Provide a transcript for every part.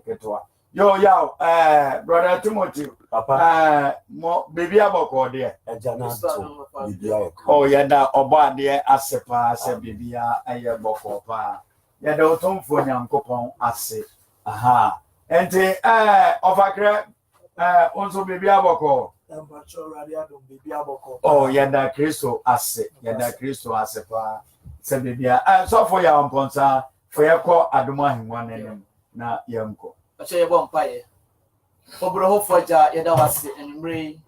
ketwa yo brother Timothy papa mo baby aboko de ejana to bibia oh yada obo ade asepa ase bibia aye boko pa yada otomfo nyankopon ase aha enti ofakre onso baby aboko oh yada Kristo ase pa se bibia so for ya mponsa for yakọ adoma henwa nenem na yamko ache ye bon paye obro ho foja ye da wase enmre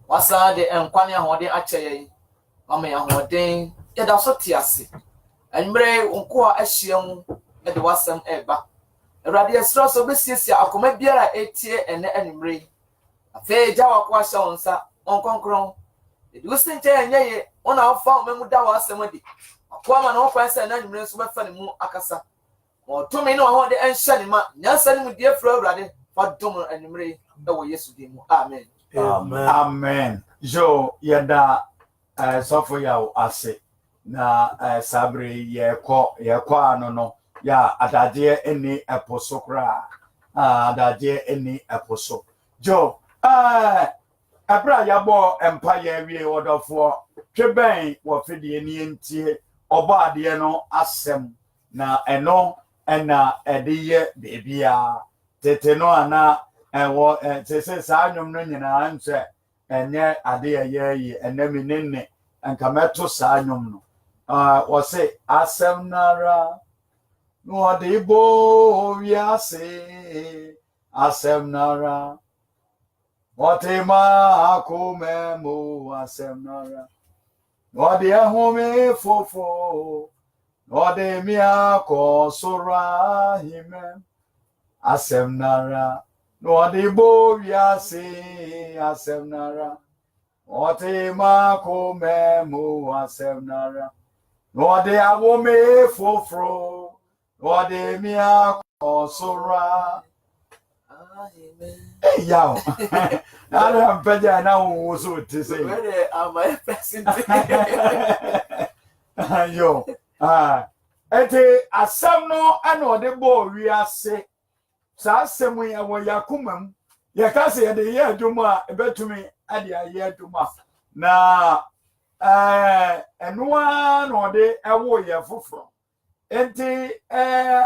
wasa de enkwane ahode ache ye mama ya hoden ye da so te ase enmre nko a ahiem e de wasam eba awrade esro so besiesia akoma biara etie ene enmre afa ja wakwa sha onsa onkonkron de wusinche enye ye ona afa omemu da wasam adi akwa ma na okwan se na enmre so befa ne mu akasa to me no ho de enhye ma nyansa ni mu die fra awrade fa dom enmre e wo Yesu di mu amen amen jo yada sofo ya ase na sabre ye ko ano ya adade eni eposo kra adade eni eposo jo abra ya bo empire wie wodofo tweben wo fidie ni entie oba ade no asem na eno ena ediye bebia teteno ana ewo tese sa nwom no nyina nche enye ade ye enemi nenne enka meto sa nwom no wo se asem nara no ade bo wiase asem nara Otema akume mu asem nara ode ahome fofo ode mi akosora hime asem nara ode bo wiase asem nara otema akume mu asem nara ode ahome fofo ode mi akosora hey yo I'm better now so to say where am I person yo ete asam no ana ode bo wiase sa asem ya wo yakumam ya kase ya de ye adwuma ebetumi ade aye adwuma na enwa no ode ewo ye foforo enti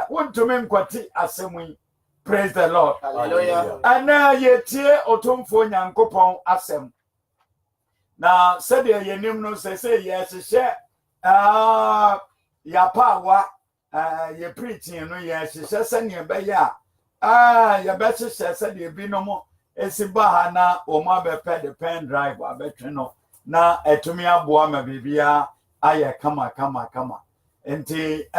wontumi nkwati asem yi. Praise the Lord. Hallelujah. Ana yetie otomfo nyankopon asem. Na sede yenim no sese yesehye ya pawa ye preaching no yesehye sene be ya ya besehye sede bi no mo esiba ha na o ma be pay the pen drive abetwe no na etumi aboa ma bibia aye kama enti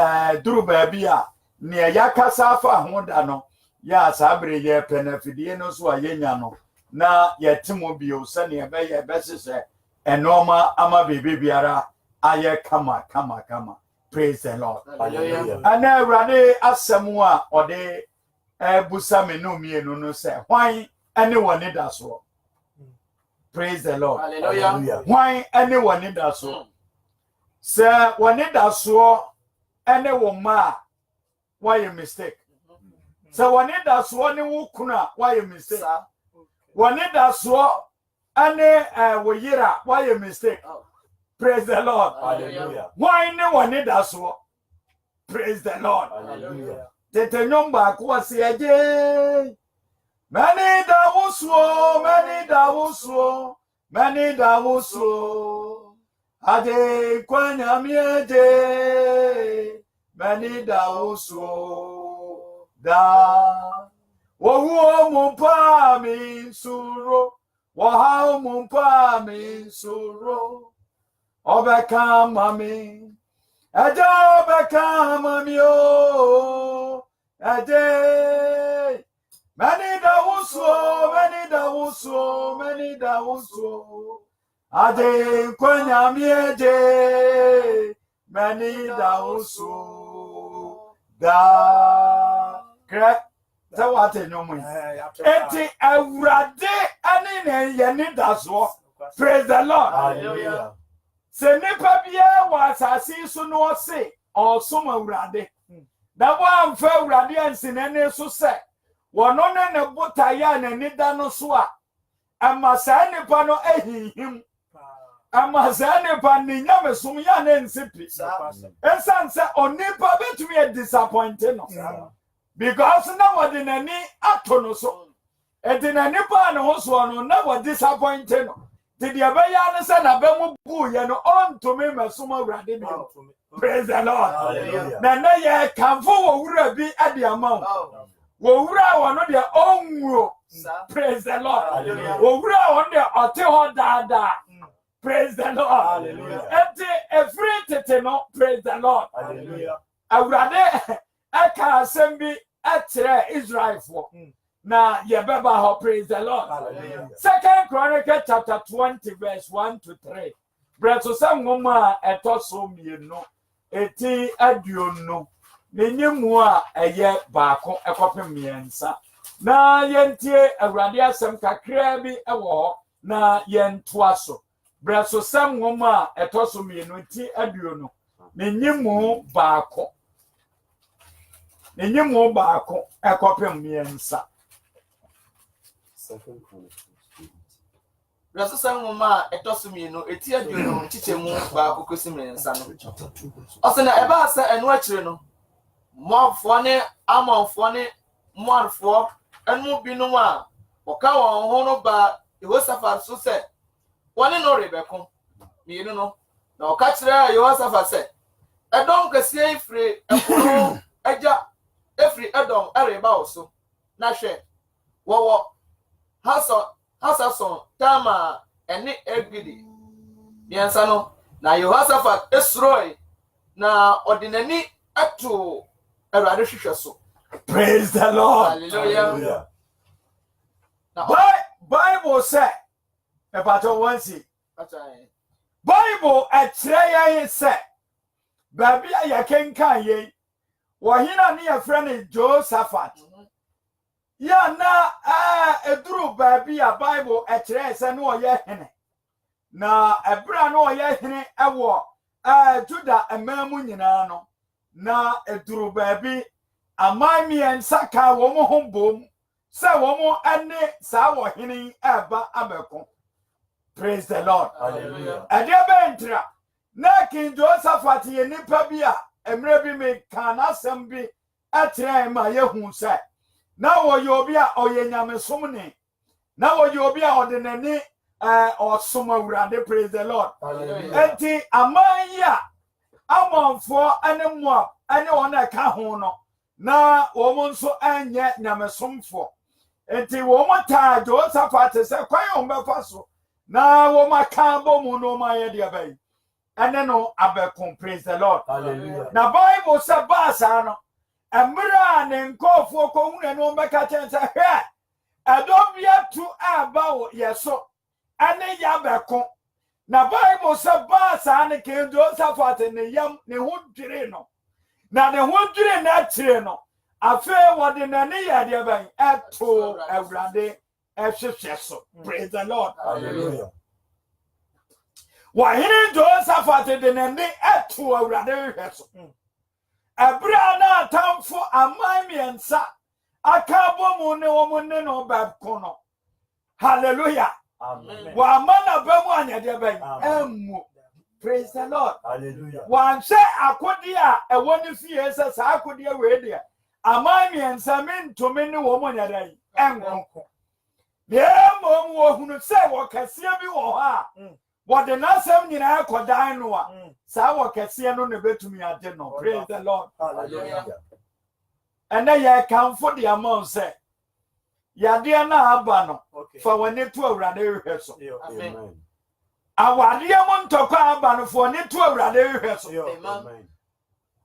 duru ba bia ne yakasa fa hoda no ya sabre ye penafidie no so ayenya no na yetimo bio sane be ye besese enoma ama bebe biara aye kama praise the Lord. Hallelujah. Ana awrade asemu a ode busa menu mienu no se hwan ene woni daso. Praise the Lord. Hallelujah. Hwan ene woni daso. Se woni daso ene wo ma why a mistake. So when it does one wukuna, why a mistake? When it does so, any wayira, why a mistake? Praise the Lord. Hallelujah. Why no one it does so? Praise the Lord. Hallelujah. Tete nyomba kwasi aje. Many dawuso. Aje kwanya miaje. Many dawuso. Da wo mumpa mi suro wo ha mumpa mi suro obeka mami aja obeka mami o ade many dawuso ade kwanya mi ade many dawuso da correct. So what in no money? Eti awrade ani na ye ni daso. Praise the Lord. Hallelujah. Se nipa bia wa asase so no se osom awrade. Da wa amfa awrade ansine ne so se wono ne bota ya na nida no so a ama saa nipa no ehihim ama saa nipa ni nyamesom ya na nsipi ensanse onipa betumi e disappoint no because na wodinani ato no so edinani pa no so no na wo disappoint no did ya be ya ne se na be mu bu ye no ontumi mesom awurade bi praise the Lord hallelujah na ye kanfo wo wura bi ade amount wo wura wono de onwuo praise the Lord hallelujah wo wura wono de ote ho dada praise the Lord hallelujah enti every tete no praise the Lord hallelujah awurade aka assembi atre Israel for na yebeba ho praise the Lord hallelujah 2 Chronicles chapter 20 verse 1 to 3 breso samoma etoso mienu eti aduonu nenyimu a eye baako ekopem miensa na yentie awurade asem kakra bi ewo na yentoaso breso samoma etoso mienu ti aduonu nenyimu baako ekopem miensa Breso samoma etoso mienu eti aduonu chichemu baako kosi miensa no osena eba asa enu akire no moafo ne amanfo ne moarfo enu binum a oka won ho no ba Yehosafat so se woni no rebeko mienu no na oka kire Yehosafat se edom kase ifre ekoro aja efri edom ereba oso na hwe wo hasason tama eni egidi biansa no na Yehosafat esroi na ordinary atu erade hwehwe so praise the Lord hallelujah Bible say about once Bible atire say baby ayakenkan ye wohina ne ya friend Josaphat ya na eduru baby a Bible atire say no ye hene na ebra no ye hene ewo Juda emamu nyina no na eduru baby amami ensaka wo mo hombom se wo mo ane sa wo hene eba abeko praise the Lord hallelujah adebe entra na King Josaphat ye nipa bi a emre bi me kana sembi atre ma yehu se na wo yobi a oyenyamesom ne na wo yobi a odenani osoma wurade praise the Lord hallelujah enti amanya amanfo ane Moab ane wona ka ho no na wo mo nso anye nyamesomfo enti wo mo ta Josaphat se kwan ombefa so na wo maka bomu no ma ye de bai ane no abekon praise the Lord hallelujah na Bible say basa no emra ne nkofo ko hunu no mbeka chense he adobia tu aba wo yeso ane ya bekon na Bible say basa ne King Josaphat ne yam ne hodwire no na ne hodwire na tire no afa wode na ne ya de bai eto awrade so praise the Lord hallelujah wahiri Josaphat de nende eto awrade hweso abra na tamfo amamiensa akabo mu ne wo mu ne no babkono hallelujah amen wa mana bamu anyade ban emu praise the Lord hallelujah wan se akodi a ewo ne fie se sa akodi a we de amamiensa mentomi ne wo mu anyade enkonko ye mom wo hunu se wo kase bi wo ha wo de nasem nyina akodan no a sa wo kase no ne betumi ade no praise the Lord hallelujah and then ye can for the amount say ya de na aba no for when it to awrade hwe so amen awade mo ntokwa aba no for ne to awrade hwe so amen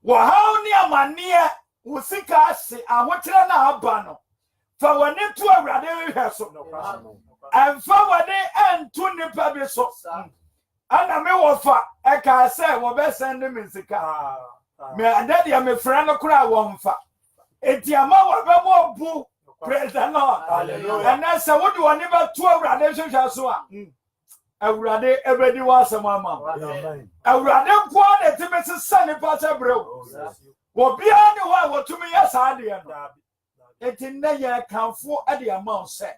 wo ha ni amane wo sika ase ahotere na aba no for when it to awrade hwe so and for when it and to nipa bi so ana me wo fa e ka say wo be send me sika me ade ya me fra no kura wo mfa etiama wo be mo bu praise the Lord hallelujah and that's what do one never to awrade hwe so a awrade ebedi wa asem ama amen awrade ko na timese sane pa se brew wo bia ne ho a wo tumi ya sa de no enti na ye kanfo ade amount say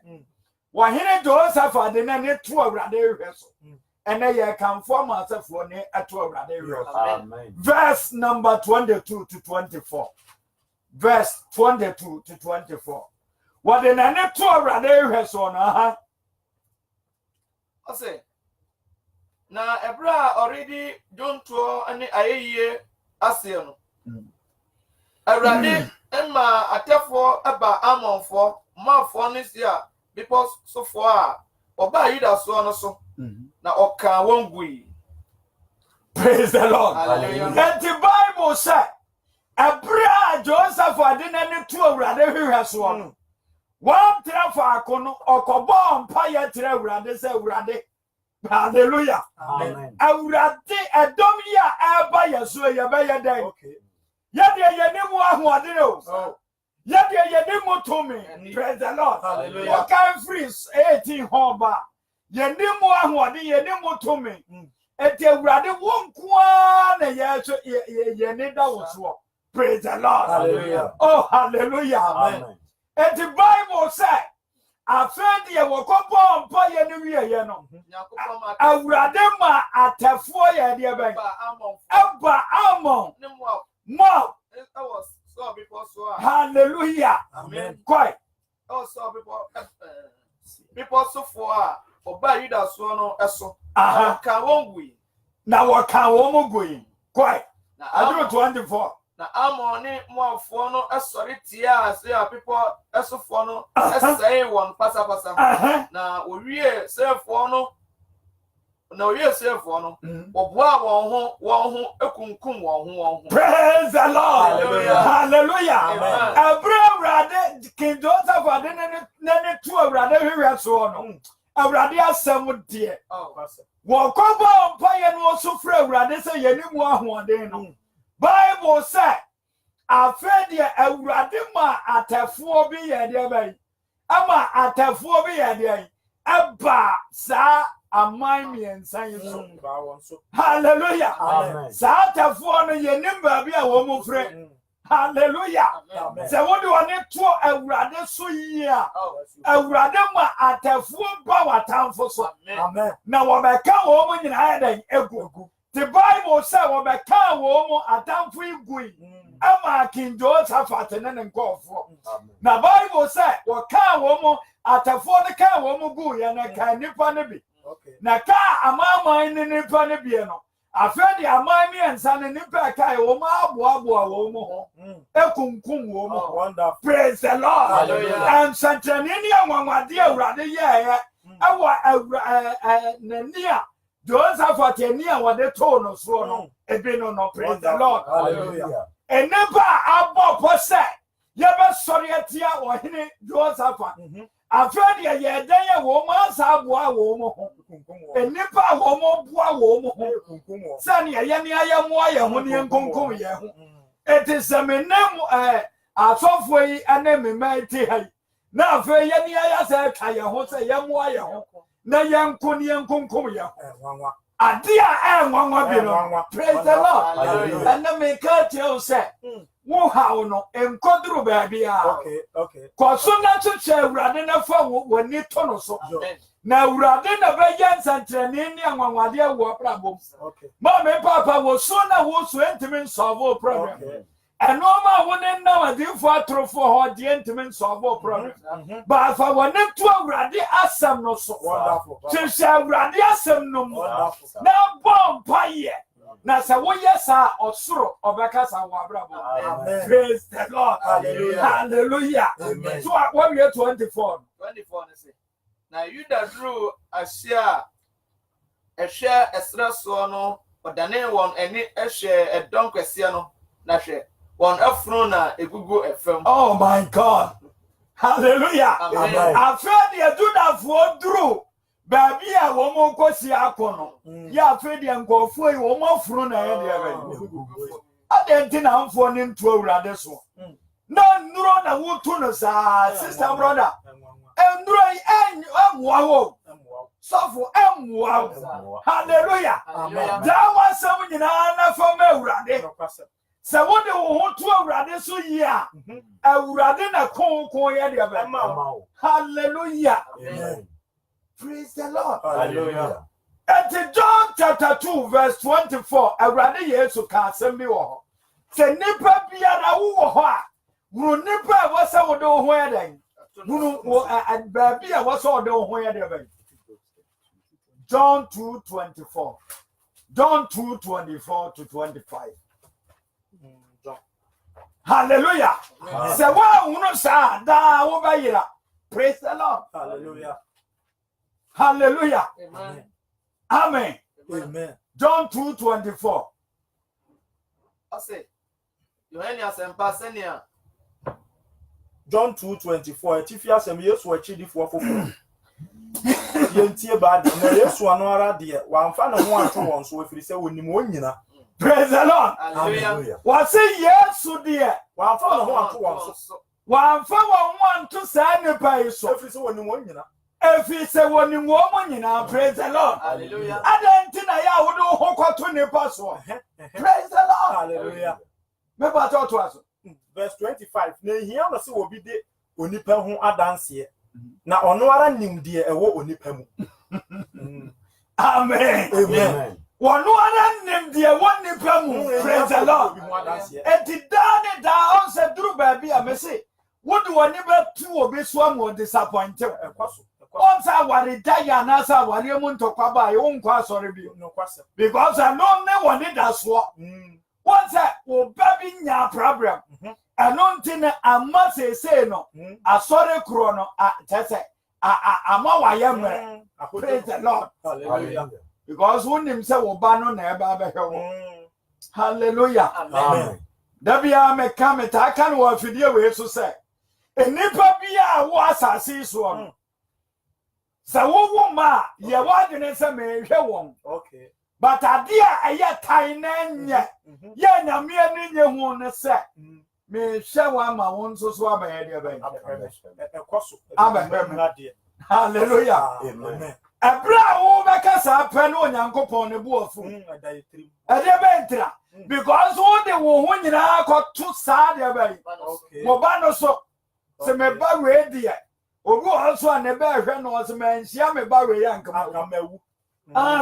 wahene Jehoshaphat de na ne to awurade hwe so ene ye kanfo ma asefo ne ato awurade hwe so Amen. verse number 22 to 24 verse 22 to 24 what de na ne to awurade hwe so na ha ose na ebra already don't to any ayeye ase no awurade emma atefo eba amonfo mafo ne sia because so for oba yida so no so na oka wongui. Praise the Lord. Hallelujah. And the Bible said Abra Jehoshaphat de na ne to awurade hwe so no one trafa akono okobo mpa ye tre awurade se awurade. Hallelujah. Amen. Awurade edom ya aba yeso ye be ye den. Okay. Yede ye ni mu ahoɔden o. Yede ye ni mu tumi. Praise the Lord. Hallelujah. You can freeze 18 hoba. Ye ni mu ahoɔden ye ni mu tumi. Eti awurade wonkoa na ye so ye ni da wo so. Praise the Lord. Hallelujah. Oh hallelujah. Amen. And the Bible said afendi ye wokopo mpa ye ni wiye ye no. Awurade ma atefo ye de ben. Eba amon. Mo. Hallelujah. Amen. Quite. Also people so for oba yida so no eso. Aha. Ka wongui. Na waka wo mo going. Quite. Na Aduro 24. na amoni moafo no esori tia say people esofo no esai won pasa Aha. na owie sefo no oboa won ho ekunkum won ho. Praise the Lord. Hallelujah. Hallelujah. Amen. Awurade King Jehoshaphat de ne to awurade hwe so no. Awurade asem de. Oh, Wokobo mpa ye no so fra awurade se ye ni mu ahoɔden no. Bible said afedi awurade ma atefo bi ye de bai. Ama atefo bi ye de aba sa amai miensa yeso. Hallelujah. Amen. Sa atefo no ye nim ba bi a wo mu frɛ. Hallelujah. amen. Se wo de one to awurade so yi a Oh, awurade ma atefo ba watamfo so. Amen. Na wo beka wo mu nyina ya den egu. The Bible said wo beka wo mu atamfo igui. Ama King Jehoshaphat ne nkofo. Na Bible said wo ka wo mu atefo ne ka wo mu gu ye na ka nipa ne bi. Okay. Na ka amaman ne nipa ne bi no. Afedi aman mi ensa ne nipa ka wo mu aboaboa wo mu ho. Ekunkum wo mu. Wonderful. Praise the Lord. Hallelujah. And Santani ni anwanwade awurade ye awa nania Jehoshaphat ni awade to no so no ebi no praise the Lord. Hallelujah. Eneba abo pose ye be sori atia ohene Jehoshaphat afedi ye den ye wo ma sa aboa wo mu ho enipa wo mu boa wo mu ho sani ye ne aye mo aye ho ne nkonkom ye ho etisemenem asofo yi ane memati hai na afa ye ne aye sa ka ye ho se ye mo aye ho na ye nko ne nkonkom ye ho ade a enwanwa bi no praise the Lord. Hallelujah. And me ka tell say wo hawo no enkoduru ba bia Okay. koso na tuche awurade na fa woni to no so Amen. na awurade na ba ye nsantrene ni anwanwade wo prabom Okay. ma me papa wo so na wo so entimin solve problem Okay. and no ma woni na wadi fo atrofo ho de entimin solve problem ba fa woni to awurade asem no so Wonderful. tuche awurade asem no mu Wonderful. na bom paye na sa wo yesa osoro obeka sa wo abrabo. Amen. Praise the Lord. Hallelujah. Hallelujah. Amen. So what we are 24. 24 ne say na yuda drew asia ehwe esra so no odane won ani ehwe edon kwese no na hwe won afunu na egugu efam. Oh my God. Hallelujah. Amen. Afedi eduda fo duru baby a wo mo kosi akono. Ya afedi nkofo yi wo mo furu na ye de be. Adenti na amfo ni ntu awurade so. No nuro na wutu no sa sister brother. Enduro yi amwa wo. Sofo amwa. Hallelujah. Hallelujah. Da wasam nyina na fam awurade. Se wo de wo ho to awurade so yi a awurade na kon ye de ba hallelujah Amen. praise the Lord Hallelujah. at John chapter 2 verse 24 awurade Yesu ka asem bi wo ho se nipa biara wo ho a wuru nipa wo se wo de ho ye den wuru ba bia wo se wo de ho ye de ba John 2:24 John 2:24 to 25 hallelujah se wa hunu sa da wo ba yira praise the Lord Hallelujah. hallelujah Amen. amen Amen. John 2:24 I say, you any asempa senior. John 2:24. Tifia sem Yesu achidi fofofo. Yentie ba de na Yesu ano ara de wamfa ne ho anto won so afiri se wonim wonyina. praise the Lord Hallelujah. what say Yesu de Wamfa ne ho anto won so wamfa wo wanto sa ne pai so afiri se wonim wonyina. efi se woni wo mo nyina praise the Lord Hallelujah. adenti na ya wo do ho kwato ne pa so praise the Lord Hallelujah. me ba to aso Verse 25. Na hia no se obi de onipa ho adanse na ono ara nimde ewo onipa mu. amen Amen. wono ana nim de woni pa mu praise the Lord enti da da on se duru ba bi a me se wo de woni ba tu obi so am disappointed on sa wari da ya na sa wari mu ntokwa ba ye won kwa sori bi No kwase. because I know ne woni da so once wo ba bi nya problem anonti amma say no asore kro no tese ama wa ye mre praise the Lord Hallelujah. because who him say wo ba no na e ba be hwe hallelujah Amen. da bia me ka me ta ka no afidie we so say enipa bia wo asase so no sa wo ma ye wa dwene say me hwe won Okay. but adia eye tan na nye ye nyame ani nye hu ne say me hwe wa ma won so so abaye de ba Ekoso. hallelujah Amen. ebra wo be ka sa pe no onyankopon ne bo afu Adayetrim. ade be ntra because wo de wo ho nyina akoto sa de ba Okay. mo ba no so se me ba we de obi also an be hwe no so me nsia me ba we ya nkama Akamawu.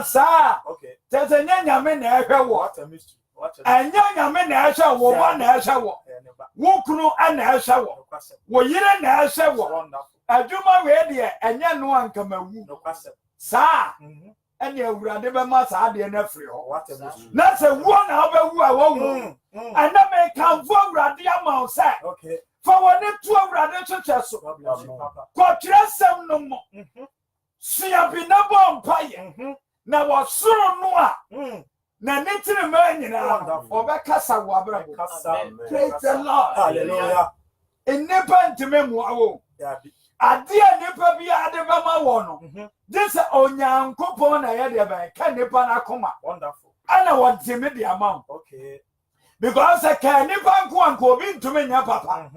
sa Okay. tete nyame na ehwe wo What a mystery. What a enya nyame na ehwe wo ba na ehwe wo wo kunu ana ehwe wo wo yire na ehwe wo Wonderful. aduma we de enya no ankamawu No kwase. sa ene awurade be ma sa de na firi ho What a mystery. na se wo na obewu a wo wu ana me kan vo awurade ama o se Okay. fa woni tu awurade twetwe so God bless you, Papa. ko tresem no mo sia bi na bo mpaye na wo soro no a na netire ma nyina obekasa wo abrabo praise the Lord Hallelujah. enipa ntime mu awo Dabi. ade a nipa bi ade ba ma wo no this onyankopon na ye de ba ka nipa na koma Wonderful. ana wo ntime de amount Okay. because ka nipa nko anko obi ntime nya papa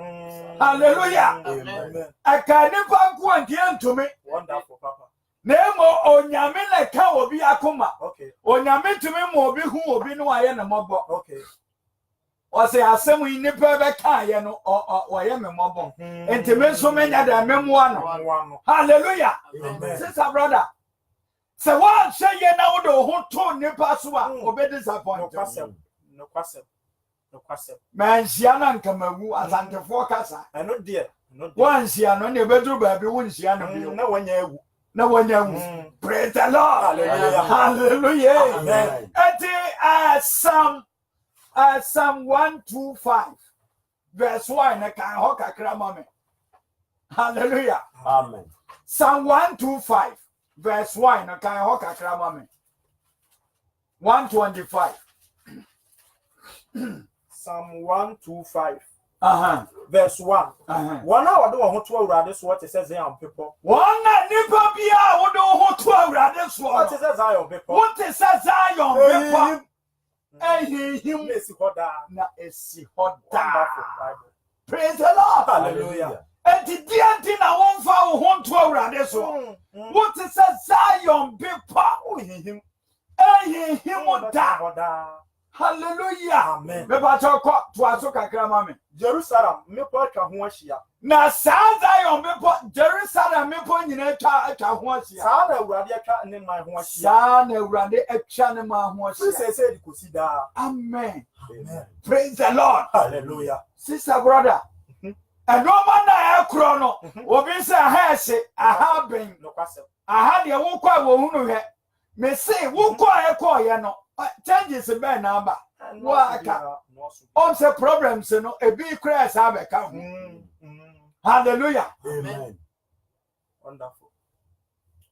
hallelujah Amen. aka nipa nko anke ntime Wonderful, Papa. nemo onyame na ka obi akoma Okay. onyame ntime mu obi hu obi no aye na mobo Okay. o se asem yi nipa be ka ye no o ye me mobo ntime so menya da memwa no One. hallelujah Amen. sister brother se wa hye ye na wo do ho to nipa so a obi No disappoint kwase. No kwase. No kwase. man hia na nkamawu asantefo kasa I know dear. No dear. wan hia no ne beduru ba bi won hia no bi Na wanya ewu. na wonya wu praise the Lord Hallelujah. hallelujah Amen. Psalm 125 verse 1 na kan ho kakra ma me hallelujah Amen. Psalm 125 verse 1 na kan ho kakra ma me 125 Psalm 125. aha Verse 1. aha One hour do want to already so what it says here on people. wona nipa bia wo do ho to awurade so What it says here on people. what is Zion bepa him Yes, hoda. na esi hoda Wonderful Bible. praise the Lord Hallelujah. enti dianti na wonfa wo ho to awurade so what is Zion bepa Him. him da Hoda. Hallelujah. Amen. Me ba cho ko to aso kakra ma me. Jerusalem me po atwa ho ahia. Na saa Zion me po Jerusalem me po nyina atwa ho ahia. Saa na Awurade atwa ne man ho ahia. Saa na Awurade atwa ne man ho ahia. Say di kosi da. Amen. Amen. Praise the Lord. Hallelujah. Sister brother. And no man na ekro no. Obi say aha ese, aha ben. No kwasem. Aha de wo kwa wo hunu he. Me say wo kwa ekọ ye no. Changes be na ba. Wo aka. On say problems no ebi kra sa be ka ho. Hallelujah. Amen. Wonderful.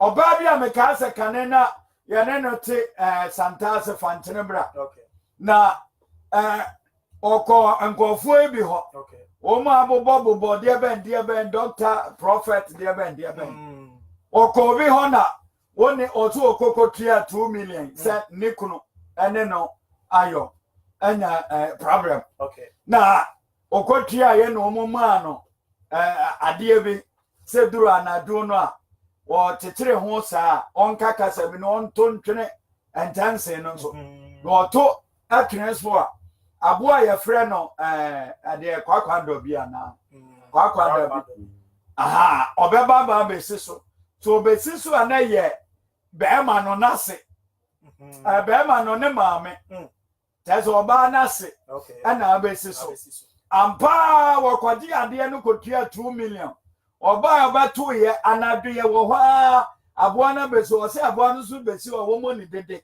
Oba bia me ka se kanena ye ne no te Santase Fantene bra. Okay. Na oko nkofo ebi ho. Okay. O ma bobo de ben doctor prophet de ben. Oko bi ho na woni otu okoko tia 2 million se nikunu ene no ayo enya problem. Okay. Na okotia ye no moma no ade bi se duru anadu no a wo tetere ho saa onka kasa bi no onto ntwene entanse no so no to atwene a aboa ye frɛ no ade kwakwando bi ana kwakwando bi aha obeba ba besi so obesi so ana ye bema no nase bema no ne maame tezo oba nase okay ana abesi so ampa wakwaji ade no kotua 2 million oba to ye anadu ye wo ha aboa na besi o se aboa no so besi wo mo ni dede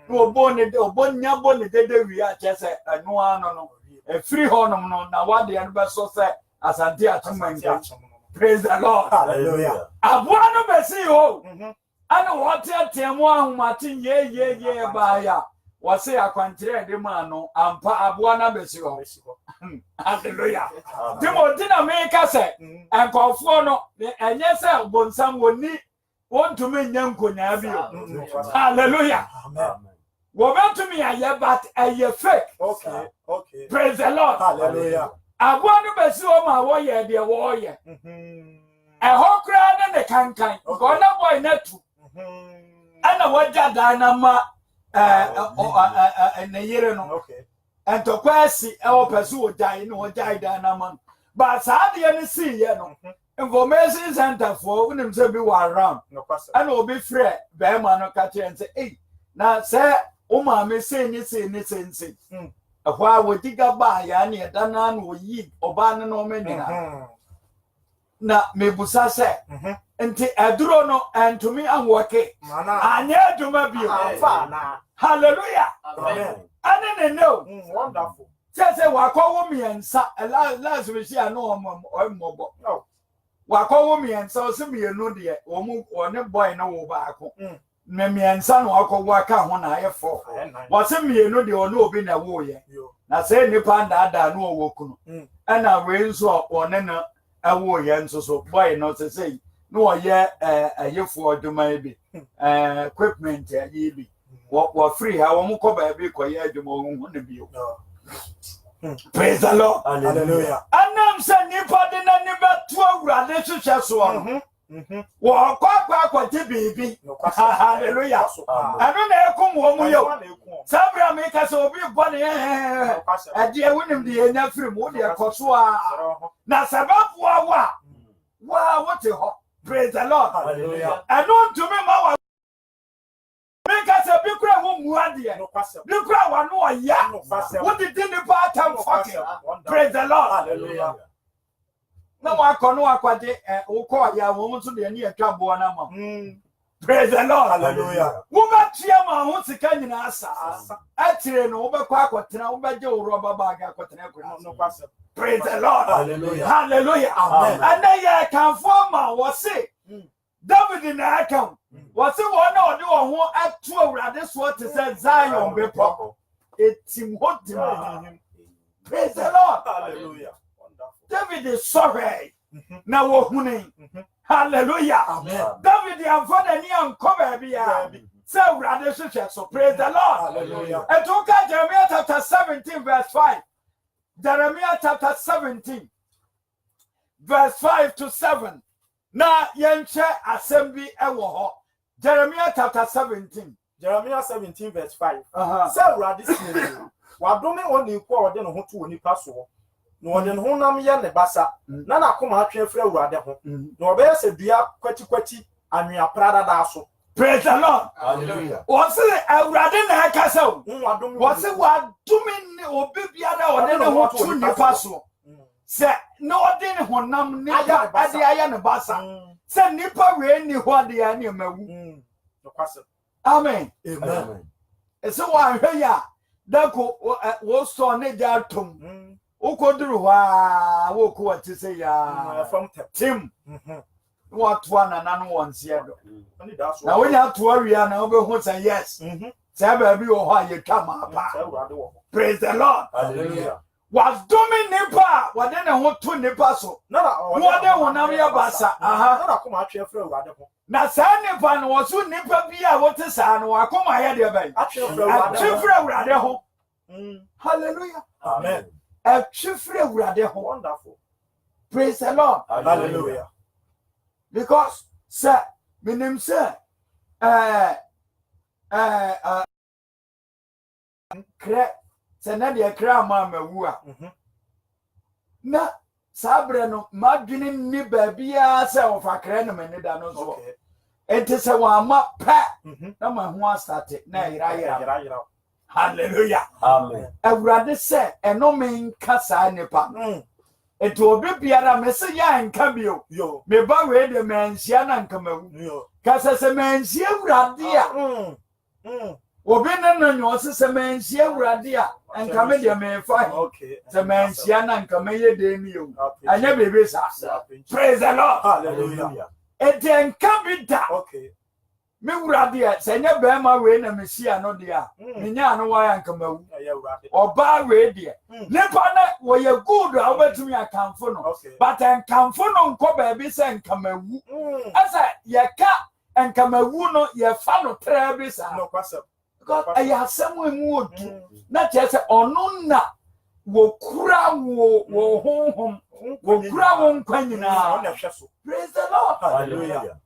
no obonya boni dede wi a chese anu ano no free honom no na wade an be so se asante atumanka. Praise the Lord. Hallelujah. Aboa no besi ho ana wote atemu ahumate ye ba ya wo se akwantere de ma no ampa aboa na besi ho. Hallelujah. Timothy na me ka se enkofo no enye se bonsam woni wontumi nyankonya bi o. Hallelujah. Amen. Wobetumi aye but aye fake. Okay. Okay. Praise the Lord. Hallelujah. Aboa no besi o ma wo ye de wo ye. Eho kra na ne kankan. Go na boy na tu. Ana waja dana ma na yire no. Okay. Entokwasi ewo pesu ojai no ojai dana ma. But saa de ne see ye no. Information center for unim se bi wa around. No question. Ana obi frɛ be ma no ka che nse eh na se o ma me se ni sense. Ahwa wodiga ba ya na edana na oyi oba ne no menina. Na mebusa se enti aduro no antumi anwoke anya aduma bio Afa na. hallelujah Amen. ane no Wonderful. say wakwo miensa last we see no omobo No. wakwo miensa o se mienu de one boy na wo baako me miensa no wakwo aka ho na ayefo wo se mienu de ono obi na wo ye na say nipa ndada no wo kunu ana we nso one na awo ye nso so boy no say no ye ayefo aduma bi equipment yi bi wo free ha wo mko ba bi ko ye aduma hu na bi o. Praise the Lord. Hallelujah. Anam se nipa de na ni betu awurade hwehwe so no wo kwa te bibi. Hallelujah. Anu na ekum wo mu yo sabra me ka se obi bone ade ewunim de enya free mu de ekoso a na sababu wa wote ho. Praise the Lord. Hallelujah. Anu to me ma wa because be kura wo mu ade No question. be kura wa no ya what did the part time fucking. Praise the Lord. Hallelujah. Na wa kono akwade wo ko ya wo nso de ni atwa bo na ma. Praise the Lord. Hallelujah. Wo ba tia ma ho sika nyina asa atire no wo be kwa akotena wo be je wo roba bag akotena ko. No question. Praise the Lord. Hallelujah. Hallelujah. Amen. And then ya can form what say David in the account. What's the one or do on at 2 rather what to say Zion be proper. It's him what praise the Lord. Hallelujah. Wonderful. David is sorry. Now what hallelujah. Amen. David and father near and cover be so rather so praise the Lord. Hallelujah. And took Jeremiah chapter 17 verse 5. Jeremiah chapter 17 verse 5 to 7. Na yenche assembly ewo ho. Jeremiah chapter 17 Jeremiah 17 verse 5. Aha. Say Awurade sɛ wadome oni ko a ɔde ne ho to onipa so. Na ɔde ne ho nam yɛ ne basa. Na na koma atwe afra Awurade ho. Na ɔbɛyɛ sɛ dua kwati anwea prada da so. Praise the Lord. Hallelujah. What's it? Awurade na akasa o. Wadome What's it? Wadome ne obi biara ɔde ne ho to nipa so. Sɛ na ɔde ne ho nam nipa ade aya ne basa. Sɛ nipa wee ni ho ade ya ne mawu. Amen. Amen. Ɛsɛ wɔahwɛ ya dako wo sɔ ne gya tom. Ukoduru wa wo ko ati sɛ ya. From Tim. What one and none once yet. Now when you have to worry, and I'll be who say yes. Say, baby, or how you come up. Praise the Lord. Hallelujah. Was doing nipa, what then I want to nipa so. No, what they want to be a bassa. Aha, come out here for a radical. now, Sandy Pan was soon nipa be a water son, or I come my head your radical. Hallelujah. Amen. A chifre radical. Wonderful. Praise the Lord. Hallelujah. Because, sir, my name, sir, Senadia Krama Mawua. Na Sabre no Madrini ni babia self a crenum and dano. It is a one map pat. No one started. Nay, hallelujah. Amen. I rather say, and no mean Casa Nipa. It will be Piara Messiah and Camio. Yo, Me bawe de mensiana and Camu. yo. Casa se mensia radia. Obi no nyo se mensia radia and Camelia me fine. Okay. The mensiana and Camille de Mio. I never be sa. Praise the Lord. Hallelujah. It then can be that. Okay. Me radia, say never bema way na Messia no dia. Minya no why and Camu. Or bar radio. Nepana were you good over to me a camfono. But and camfono ko baby send Camu. As I ye cat and Cameruno ye fan of Travis. No question. God, I have someone would not just onuna wo kura wo home wo kura won kwanyina. Praise the Lord. Hallelujah.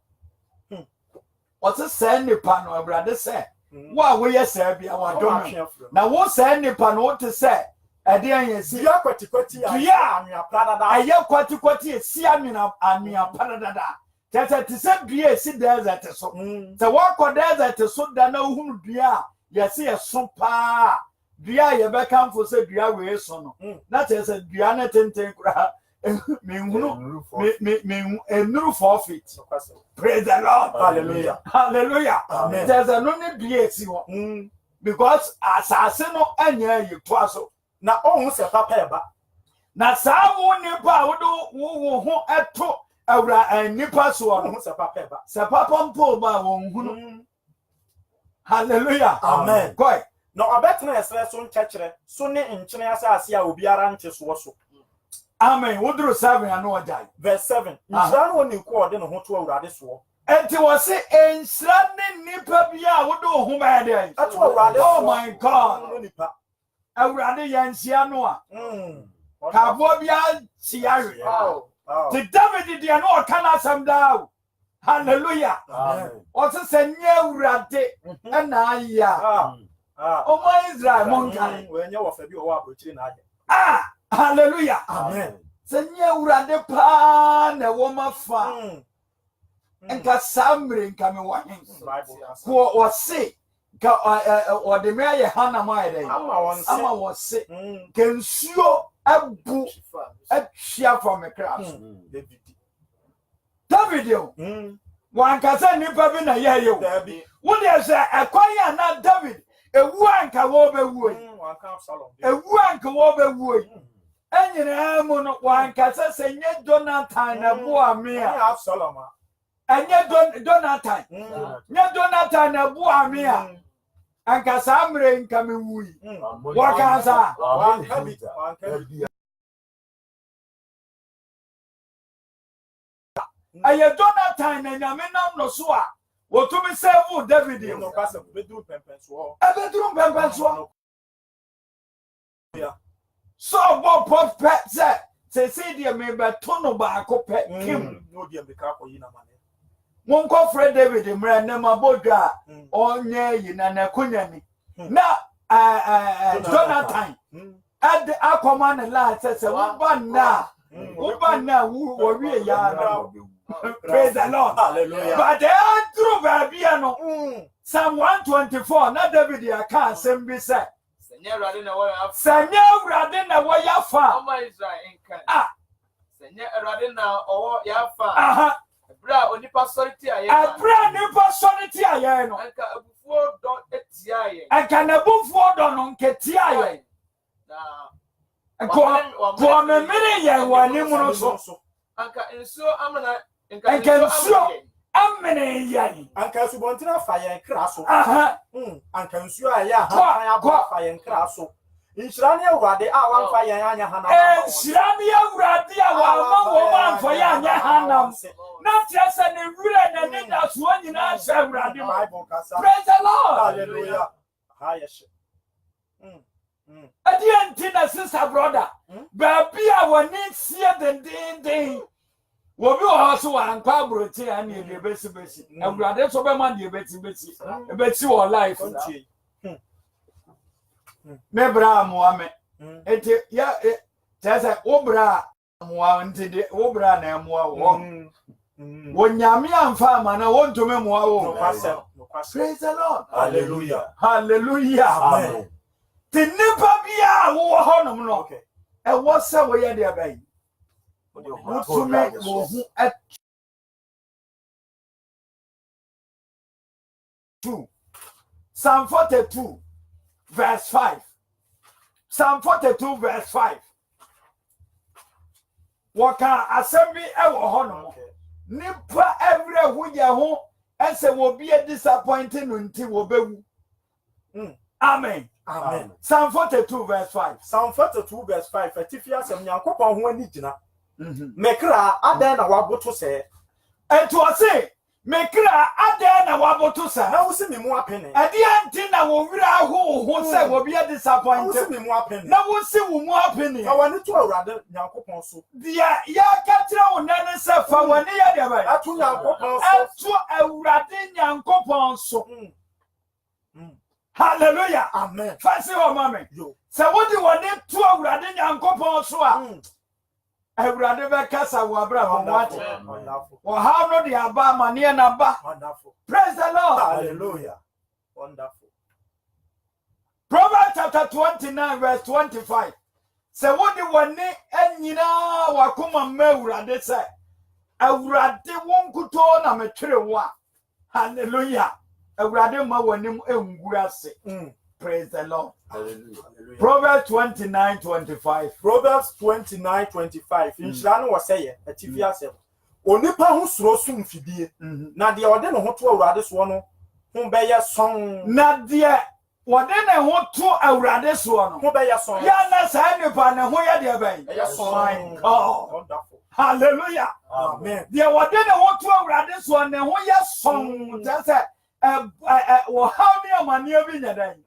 What's a send nipa no brother say? Wa we yes bia wa dom. Na wo send nipa no to say e de an si Ya kwati anwea prada aye kwati si anwea parada. Tete ti se dua si desert so. Se wo ko desert so da na ohunu dua yesi eso pa. Dua ye be kamfo se dua we so no. Na te se dua na tenten kura. Me hunu me enuru 4 feet. Praise the Lord. Hallelujah. Hallelujah. Amen. There's a no need dua si wo. Because asase no anya yi to aso. Na ohun se papa eba. Na sa wo nipa wo ho eto awra nipa so no. Ohun se papa eba. Se papa mpo ba wo hunu. Hallelujah. Amen. Koi. Na obetena esre so nkyekere so ne nkyene asase a obiara nte so so. Amen. Wodru 7 anu ojai. Verse 7. Nhyira no ni ko ode no ho to awurade so. Enti wo se ensra ne nipa bia wo do ho ba de. Ato awurade. Oh my God. No nipa. Awurade yansia no a. Ka bo bia siare. Oh. The David dia no kana sam dawo. Hallelujah. Amen. O se nye awurade na aya. O my Israel monkai. We nya wo fa bi o wa abrochiri na aya. Hallelujah. Amen. Se nye awurade pa na wo mafa. Enka samre nka me wahin. Ko o se ka o de me aye hana ma ide. Ama wo se kensuo abu atwia from a cross. David yo. Wan ka se nipa bi na ye yo. Wo de se ekwan ya na David ewu anka wo be wuo. Ewu anka wo be wuo. Enyina mu no wan ka se nye Jonathan na boa me a. Enye Jonathan. Nye Jonathan na boa me a. Anka samre nka me wui. Waka sa. Aye Jonathan na nyame nam no so a wo to me save David yo. No pass bedru pempen so. Bedroom pempen so. So bo pop pet say dia me be to no ba ko pet kim. No dia be ka ko yi na mane. Monko Fred David Mrena Bodra onye yina na kunyani na Jonathan at the Aquaman la says uba na wo wie ya praise the Lord hallelujah but they are true babiano Psalm 124 na David ya ka sembi say Senya urade na wo ya fa Israel nkan Senya urade na owo ya fa Abra onipa sority aye no anka abufuo do etia aye anka na abufuo do no nketia aye na ko memere ye wani mu so anka nsuo amana anka nsuo amene ye anka subontina fa ye kra so anka nsuo aye ha ba fa ye kra so Inshirani Awurade a wamfa yan anya hanam. Inshirani Awurade a wamfa yan anya hanam. Na tiasa ne wura na ne da so nyina sha Awurade ma. Praise the Lord. Hallelujah. Hayesh. Adianti na sister brother. Baby a woni sie den. Wo bi o so wan kwa brochi an e besi. Awurade so be man de besi. E beti wo life. Mebra muame ete ya tesa obra muwa ntide obra na muwa wo wonyame amfa ama na wontume muwa wo praise the Lord hallelujah amen tinipa bia wo honom no e wo se wo ye de abai wotume wo hu at 2 Psalm 42 verse 5. Psalm 42 verse 5. Waka assembly ewo hono. Nipa every hu ye ho ese wo be disappointing nti wo bewu. Amen. Psalm 42 verse 5. Psalm 42 verse 5. Atifia asem Nyankopon ho ani gina. Mekra adan na waboto se. Eto ase Mekra ade na waboto sa na wo se me mu apene ade anti na wo wira ho se wo be disappointed wo se me mu apene na wo se wo mu apene fa wani to Awurade Nyankopon so dia ya ka tira wo nane se fa wani ya de ba atu Nyankopon so atu Awurade Nyankopon so hallelujah amen fasi o mama se wo di woni to Awurade Nyankopon so a Awurade be kasa wo abra wo ate wo ha no de aba mane na ba wonderful praise the Lord hallelujah wonderful Proverbs chapter 29 verse 25 se wo di woni anyina wakoma ma Awurade se Awurade wonkuto na metwere wo a hallelujah Awurade ma wonim enguru ase praise the Lord hallelujah Proverbs 29:25 Proverbs 29:25 inshira no woseye atifi asem onipa hu suro sum fidie na de ode no ho to Awurade so no hu beye son na de wode ne ho to Awurade so no hu beye son ya na sa nipa ne ho ya de ben son wonderful hallelujah amen de wode ne ho to Awurade so ne ho ya son just wo how many amani bi nyadan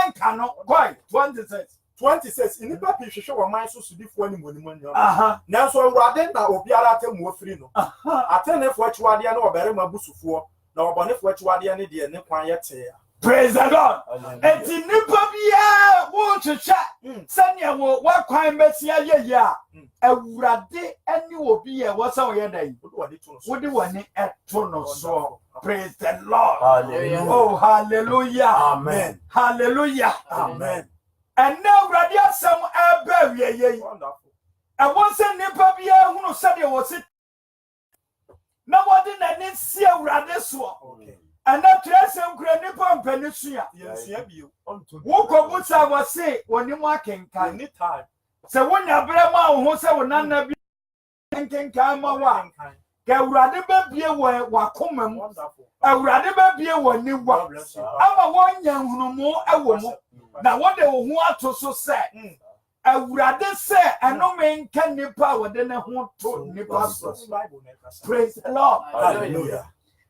enka no quite 26 inipa pi hwehwe wo man so sudifo ani monimon nyama nanso Awurade na obiara temu ofiri no atenefo achiwade na obere mabusufo na obonefo achiwade ne de ne kwan yete praise the Lord enti nipa bia wo hwehwe sanya wo wakwan besia ye a Awurade ani obi ye wo sa wo ye dan wodi wani eto no so praise the Lord hallelujah oh hallelujah amen hallelujah amen and now Awurade asem ebe wieye wonderful e won se nipa bia hunu se de wo se na wodi na ni si Awurade so okay and na tresem kura nipa mpani sua yensia bio wo ko busa wo se woni mu akenkan anytime se wonya bere ma wo ho se wo nanna bi kenkan ma wa ka Awurade be bie wo wakomam Awurade be bie wo ni wa ama wonya hunumu ewo mu na wode wo ho ato so se Awurade se enome nka nipa wode ne ho to nipa so praise the Lord hallelujah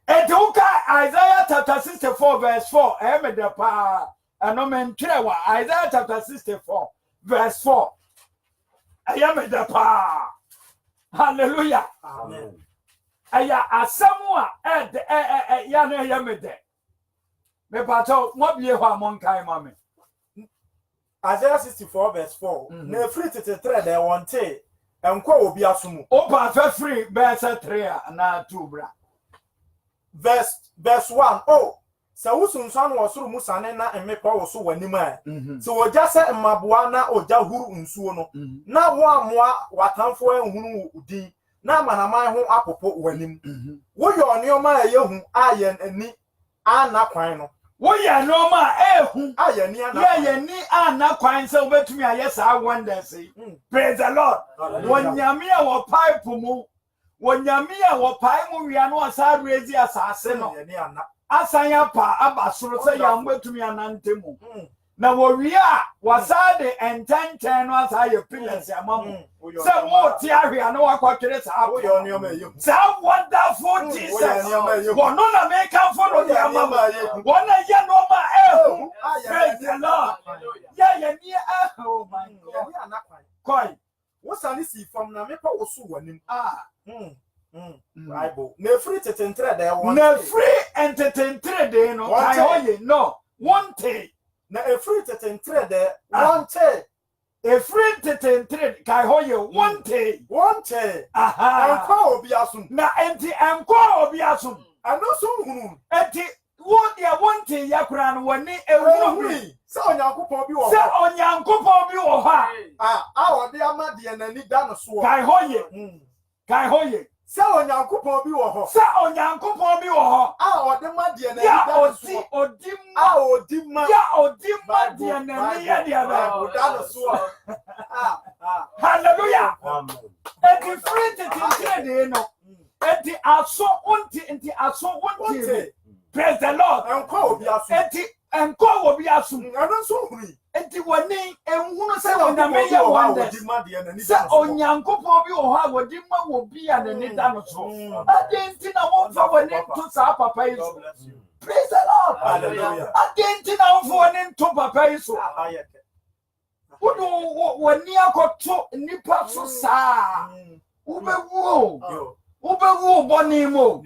Eduka Isaiah chapter 64 verse 4 emede pa enome ntwere wa Isaiah chapter 64 verse 4 emede pa hallelujah amen aya asɛm a ya na ya mede me pato mo bie ho amonkan ma me Isaiah 64 verse 4 na free tete tre de wonte enko obi asomu o pa fa free verse 3 na 2 bra verse 1 oh sa wusunsan wo soro musane na emepa wo so wanim a se woja se mmaboa na oja huru nsuo no na wo amoa watamfo ehunu udin na manaman ho apopo wanim wo yo neoma ayehu aye ani ana kwan no wo ya neoma ehu aye ni ana ye ni ana kwan se obetumi ayesa wonders praise the lord wonyame a wo pipe mu wonyame a wo pai mu wia no asa rezi asase no asanya pa abasoro se ya mbetumi anantemu na wo wia wasade entantan no asa ye pillars amamu se mo ti ahwea no wakwatwere sa wo yo neoma ayehu sa wonderful Jesus wono na make am follow the amamu wona ye no ma ehu praise the lord ye ni oh my god koi wo sani si fam na mepa wo so wanim Bible na free tetentre de won na free entertaintre de no kai hoye no wonte na free tetentre de wonte a free tetentre kai hoye wonte aha enko obi asum na enti enko obi asum ano so hunu enti won dia wonte yakura no woni ehuru se onyankopon bi wo se onyankopon bi wo ha a ode ama de nani da no so kai hoye se onyankopon bi wo ho se onyankopon bi wo ho a ode ma de nani ya da no so odimma ya odimma de nani ya de da no so hallelujah enti free tetentre de no enti aso unti praise the lord enko obi asum enti enko obi asum ano so hunu enti woni enhunu se onyame ye wonders se onyankopon bi wo ha wodimma wo bi a ne da no so adenti na won fa woni to sa papa yi so praise the lord hallelujah adenti na won fa woni to papa yi so wodo woni akoto nipa so saa ubewu boni mo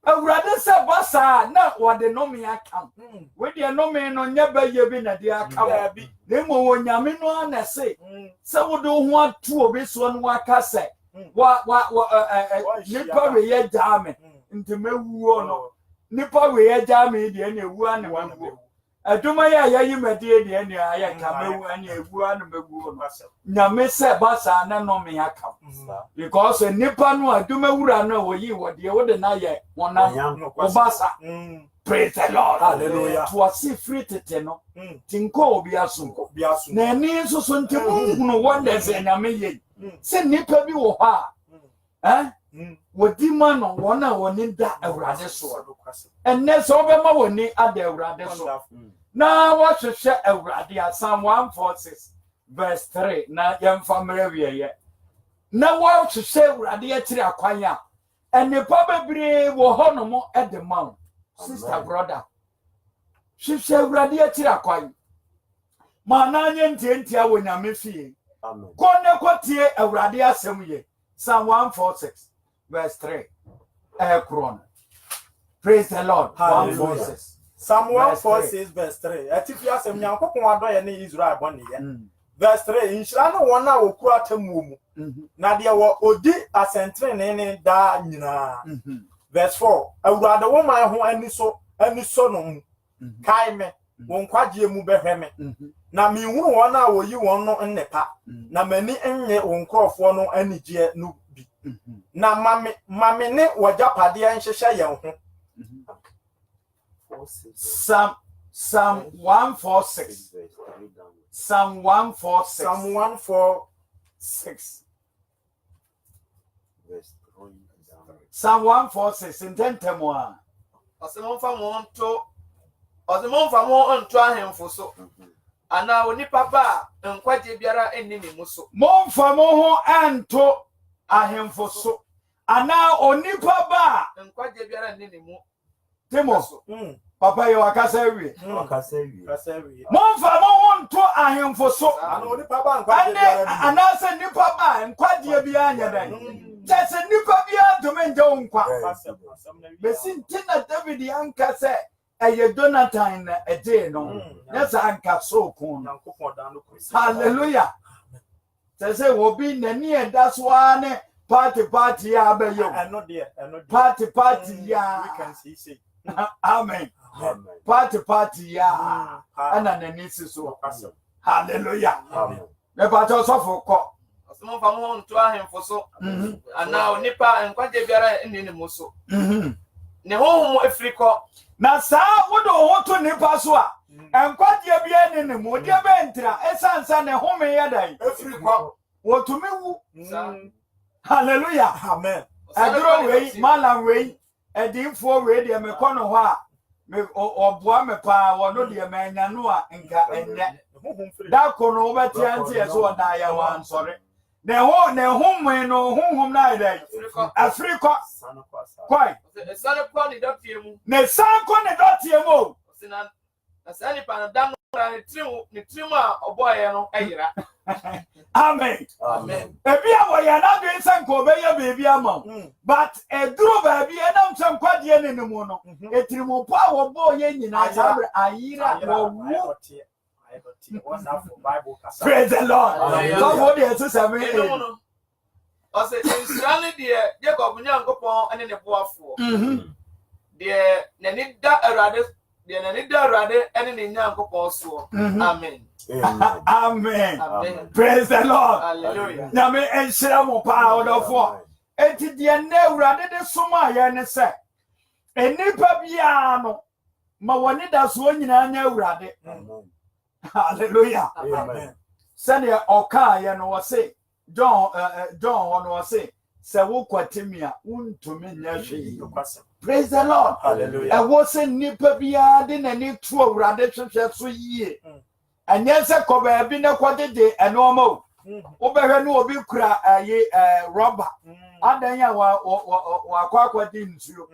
awurade se basa na wode nomi akam we de nomi no nyaba ye bi na de akam na mo wonyame no anese se wode ho atu obi so no aka se wa nipa we ye jame ntemewu no nipa we ye jame de na ewu ane wanwo aduma ya yayi mede de ne aye kamewu ane ewu ane mewu no nyame se basa na nomi akam because nipa no aduma wura no woyi wode wode na ye wona obasa praise the lord hallelujah to asi free tete no tinko obi aso na ni so so ntemu hunu wonders nyame ye se nipa bi wo ha wodi ma no wona woni da awurade so enne so obema woni ada awurade so na wahwehwe awurade Psalm 146 verse 3 na yemfa mrewie ye na wahwehwe awurade atiri akwan a enipa bebre wo honom edema sister brother hwehwe awurade atiri akwan ma na anye ntientia wonyame fie amen kone kotie awurade asem ye Psalm 146 verse 3 Kron praise the Lord. Hallelujah. Psalm 146 verse 3 atifia asem nyankopon adoye ne Israel bone ye verse 3 inshira no wona woku atamu mu na de wo odi asentre ne da nyina verse 4 awurade wo man ho aniso no mu kai me won kwaje mu behweme na mi hunu wona woyi won no nnepa na mani enye won krofo no anigye no bi na mame ne wajapade enhyehyɛ yen ho Psalm 146 Psalm 146 Psalm 146 intentemo a osemomfa mo onto ahemfo so ana onipa ba nkwaje biara enni ne muso momfa mo ho anto ahemfo so ana onipa ba nkwaje biara enni ne mu temo papa yɛ wakasa awie Kasewi. momfa mo ho nto ahemfo so Ano nipa ba nkwa de ane biara ni. anaasɛ nnipa ba nkwagyeɛ biara nyɛ dɛn kyɛ sɛ nnipa biara ntumi ngye wo nkwa Asɛm na wi. bɛsi nti na david anka sɛ ɛyɛ donatan na ɛgyee no nyɛ sɛ anka so ko no Nyankopɔn da no kusi. hallelujah sɛ sɛ obi n'ani ɛda so ara ne party a abɛyɛ o Ɛno deɛ. party ya We can see. amen party ya ɛna n'ani si so Asɛm. hallelujah mɛpatɛ ɔsɔfo kɔ Ɔsɛ momfa mo ho nto ahemfo so anaa onipa nkwagye biara nni ne mu so ne honhom afiri kɔ na saa wode wo ho to nipa so a nkwagyeɛ biara ne ne mu deɛ bɛntira ɛsiane sɛ ne home yɛ dan Efiri kɔ. wɔtumi wu saa hallelujah Amen. ɛduro wei malam wei ɛdinfoɔ wei deɛ mekɔ no hɔ a ɔboa me paa wɔno deɛ manya no a nka ɛnyɛ Honhom firi. da ko no wobɛtea nte yɛ so ɔda yɛ wansɔre ne home no honhom no ayɛ dɛn afiri kɔ afiri kɔ Sano kwa sa. kɔe ɛsane kɔ ne dɔteɛ mu ne san kɔ ne dɔteɛ mu o ɔsɛ na saa nipa no da no kora ne tirim a ɔbɔɔyɛ no ayera amen amen ebi a wɔyɛ n'adwene sɛ nka ɔbɛyɛ baabi ama wo but ɛduru baabi ɛnam sɛ nkwagyeɛ ne ne mu no etirimupo a wɔbɔɔ yɛ nyinaa saa bere ayera wɔwu praise the lord sɔfo deɛ ɛso sɛ me ɛno mu no ɔsɛ nsira no deɛ Jacob Nyankopɔn ne ne boafoɔ deɛ n'ani da Awurade ne ne Nyankopɔn soɔ amen amen amen praise the lord hallelujah nyame nhyira mo paa ɔdɔfoɔ enti deɛ nnɛ Awurade de som a yɛ ne sɛ nnipa biara no ma wɔne da soɔ nyinaa nyɛ Awurade hallelujah sɛdeɛ ɔkaayɛ no wɔ se John hɔ no wɔ se sɛ wokwatemi a wontumi nyɛ hwee praise the lord Hallelujah. ɛwɔ sɛ nnipa biara de n'ani to Awurade hwehwɛ so yie ɛnyɛ sɛ kɔ baabi na kɔdede ɛnoɔma o wobɛhwɛ ne obi kura rɔba adan a wakɔ akɔgye nsuo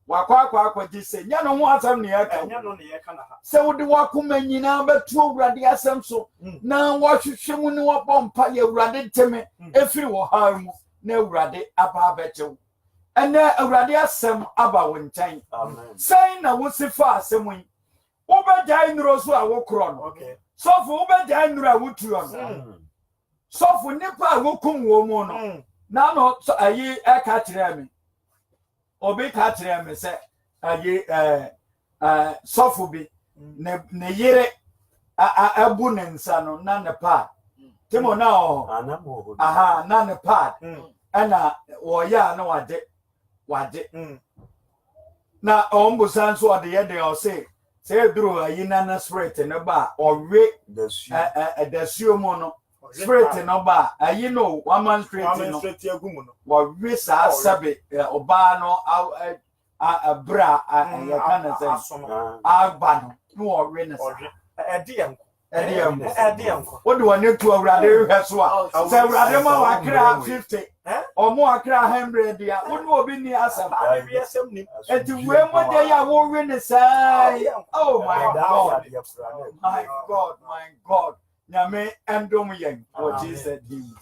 wakɔ akɔgye sɛ nyɛ no ho asɛm ne yɛka sɛ wode wakoma nyinaa bɛto Awurade asɛm so na wɔhwehwɛ mu ne wɔbɔ mpa yɛ Awurade teme ɛfiri wɔ ha mu na Awurade aba abɛgye wo ɛnɛ Awurade asɛm aba wo nkyɛn sɛn na wosi fa asɛm yi wobɛgyae nnuro so a wokorɔ no sɔfo wobɛgyae nnuro a wotuo no sɔfo nipa a wokum wɔ mu no na no ayi ɛka kyerɛ me obi ka kyerɛ me sɛ ayi sɔfo bi ne yere abu ne nsa no na ne pad timo na aha na ne pad ɛna wɔyɛ a na wade na ɔmbusa nso ɔde yɛ de ɔse sɛ eduru ayi na na spirit ne ba ɔwe dasuo mu no spirit no ba ayi no one spirit no wɔwe saa sɛbe ɔbaa no abra yɛka ne sɛ aba no na wɔwe ne saa ɛdeɛm wode wɔne to Awurade hwɛ so a sɛ Awurade ma wakra 50 ɔmo akra 100 a wone obi ni asɛm enti wei mɔde yɛ a wowe ne saa oh my god nyame ɛndom yɛn wɔ Jesus din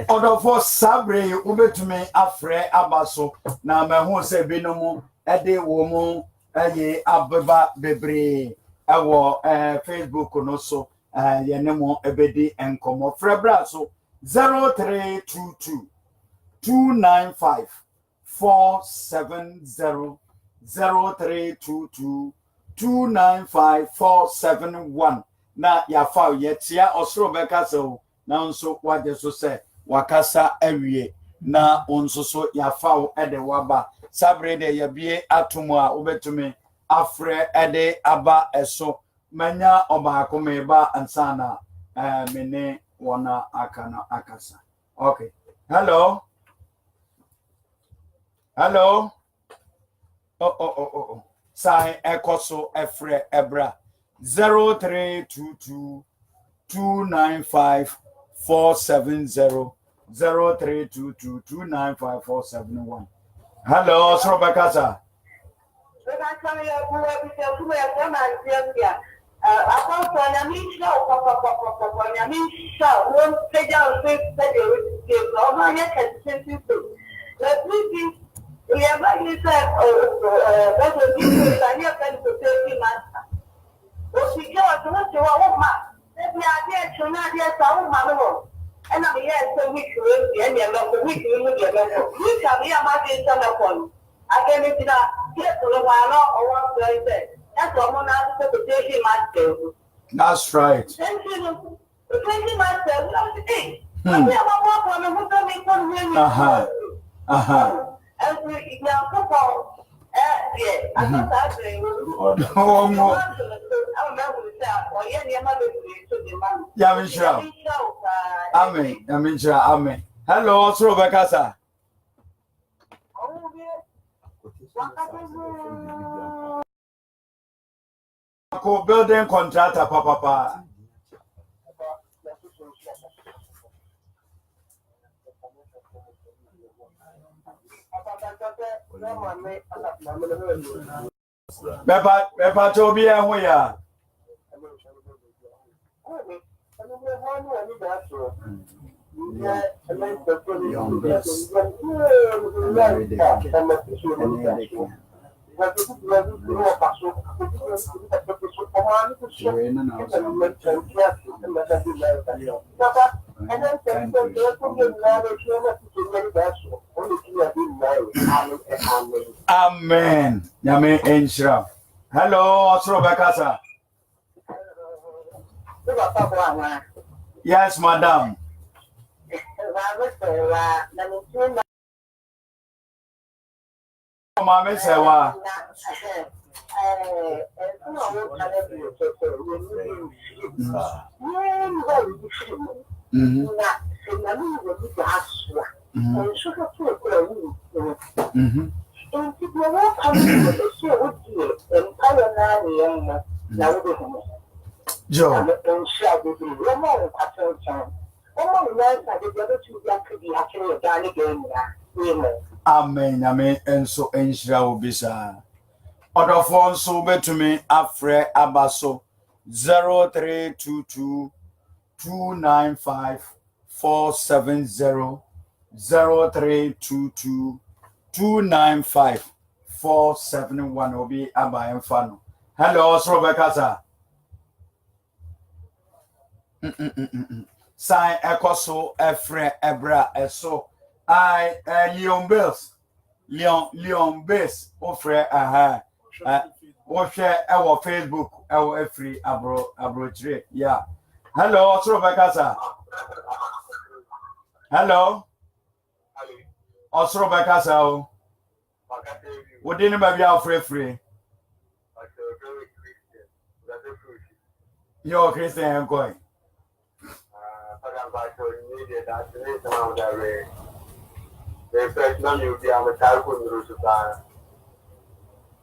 Odofo sabre ubetumi afre abaso na mehu se binom ede wo mu aye abeba bebre ewo Facebook no so yene mo ebedi enkomo frebra so 0322 295 470 0322 295471 na yafa yetia osoro beka so na nso wade so se wakasa awie na onso so yafa ede waba sabre de yabie atomo a obetumi afre ede aba eso manya obaako meba ansana mene wona akana akasa. Okay, hello oh sign ekoso efre ebra 0322 295 470 0322 295 471. Hello, Srobekasa. And I'm here so we should be any of the week we will get we can be a market on the phone. I can make it up here to the while or one place. That's all one out of the 20 months. That's right. 20 months. And we now football. Yeah, I thought that Amen. Hello, Srobekasa. Building contractor, papa. Bepa Toby and we are. Amen. Yame Enshra. Hello, Srobekasa. Yes, madam. Mama Sewa. Joe. Amen. And so Enshra will be sir. Other phone so betumi afre abaso 0322 295 470 0322 295 471 obi abayen fano. Hello, Srobekasa. Sign ekoso efre ebra eso I Leon Bills ofre what share our Facebook our free abro trade. Yeah. Hello, Srobekasa. Hello. Srobekasa. What didn't maybe our free? You're Christian going. The first time you be a child who knows about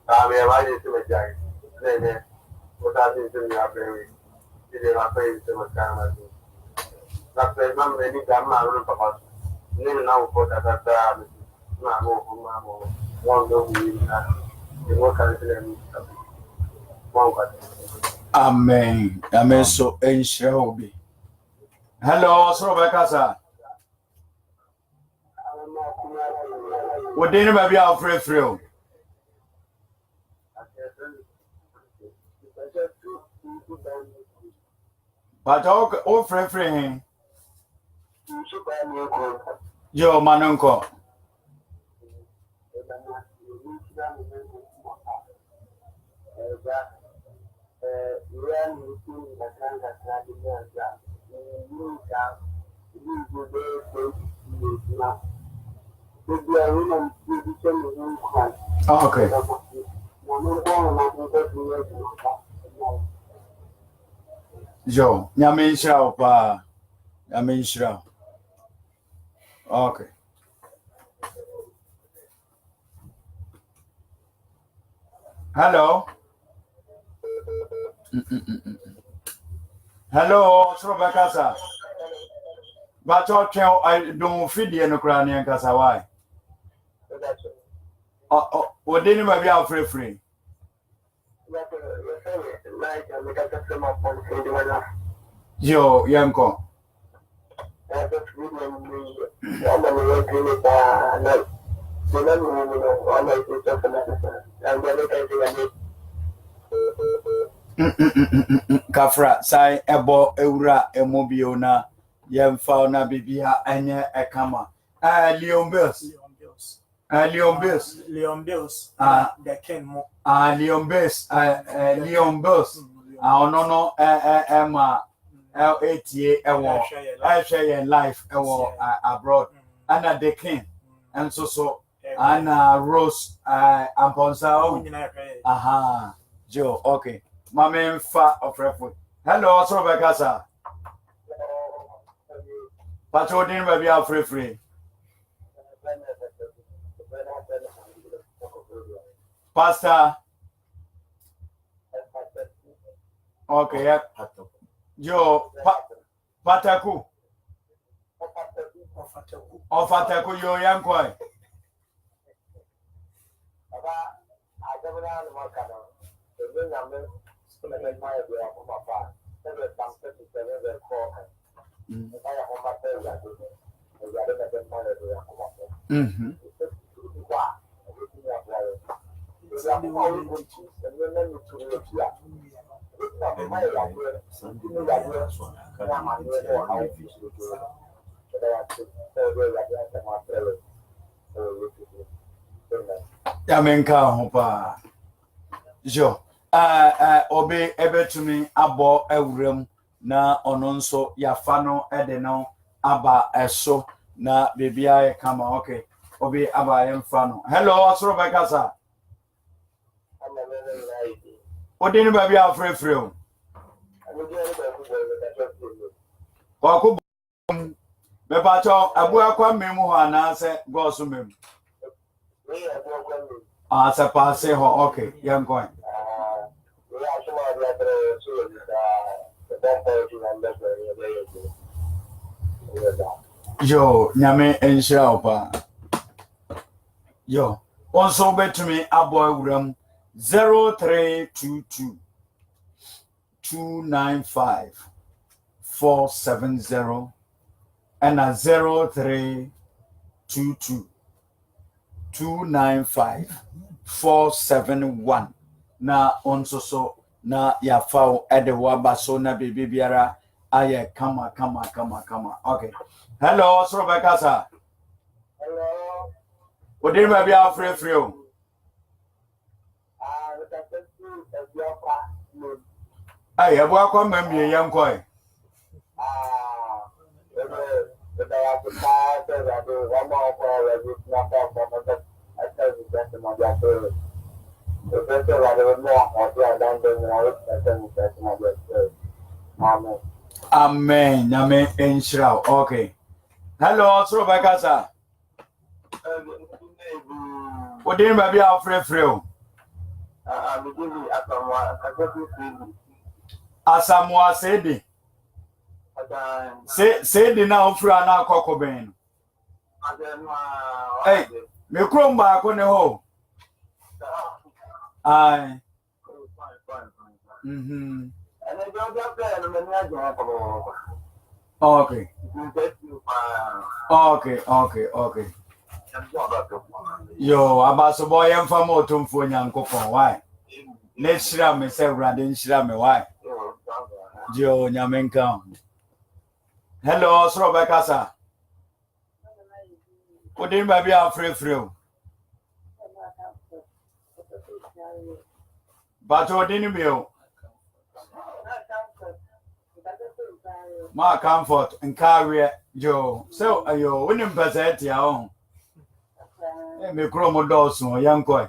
I mean, I just to Jack. Then, what I think in your brain, did I pay so much time? That's the number any time I run about. Name now for that. One don't you work at them. Amen. Amen. So, Enshaobi. Hello, Srobekasa. What did maybe our free? But all free. Joe Manunko. Okay. Joe, Yamin Shao Pa. Yamin Shao. Okay. Hello. Hello, Rebecca, sir. But I don't feed the Ukrainian Kasawai. What didn't maybe I'll free? Yo, Yanko. Kafra, sai ebo eura emobiona yemfauna bibia anye ekama. Leon Bills. Leon Bills. The king mo. Leon Bills. Leon Bills. No Emma LATA ewo share life ewo abroad. Anna the king. And so Anna Rose Amponsa. Aha. Joe, okay. Mama fa of refu. Hello, also Rebecca, sir. Patrol din baby are free. Pastor. Okay, yeah. Joe, Pataku. Ofataku yo yankoi. Yamenka hopa. Jo. Obe ebetumi abo ewurem na ono nso yafa no ede no aba eso na bebia kama. Okay. Obe aba yemfa no. Hello, Asro Bekasa. Odini baby afrefre o. Kwaku me pacho abu akwa memu ho anase gosu memu. Se passe ho. Okay, young coin. Yo, nyame enshira opa. Yo, also bet to me aboy wuram 0322 295 470 and a 0322 295 471 na onso na ya fao edewa baso na bibi biara aye kama. Okay. Hello, Rebecca, sir. Hello. What did maybe our free o? Aye, abo akwa membe yankoi. Amen. Amen. Enshira. Okay. Hello, Rebecca, sir. What did maybe our free o? Asamoah Sedi. Sedi na ofra na akoko ben. Hey, me krom ba ko ne ho. Ai. Okay. Yo, abaso boy em famo tumfo nyankopon why? Ne shira me se urade nshira me why? Jo nyamenka. Hello, Rebecca, sir. What did baby free? But what didn't you? Ma comfort and carry Joe. So ayo winning percent ya own. Me chromo Dawson, young boy.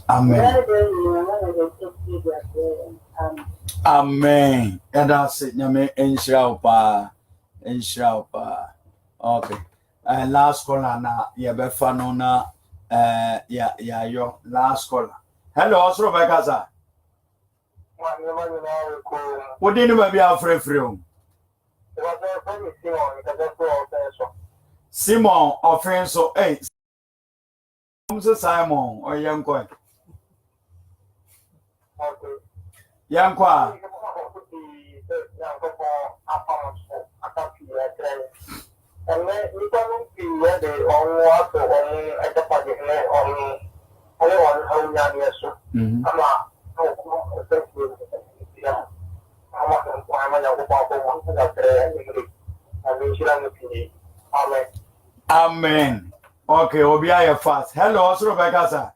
Amen. Amen. And that's it. Nyame enshira pa. Okay. Last caller na yebefa no na ya yo last caller. Hello, Osro Bekaza. What did you be afraid from? Simon Offenso, hey. Simon or young boy. Young boy. And then we don't see where they all want to at the party on anyone home young. I'm not Amen. Okay, we'll be here fast. Hello, Osro Bekaza.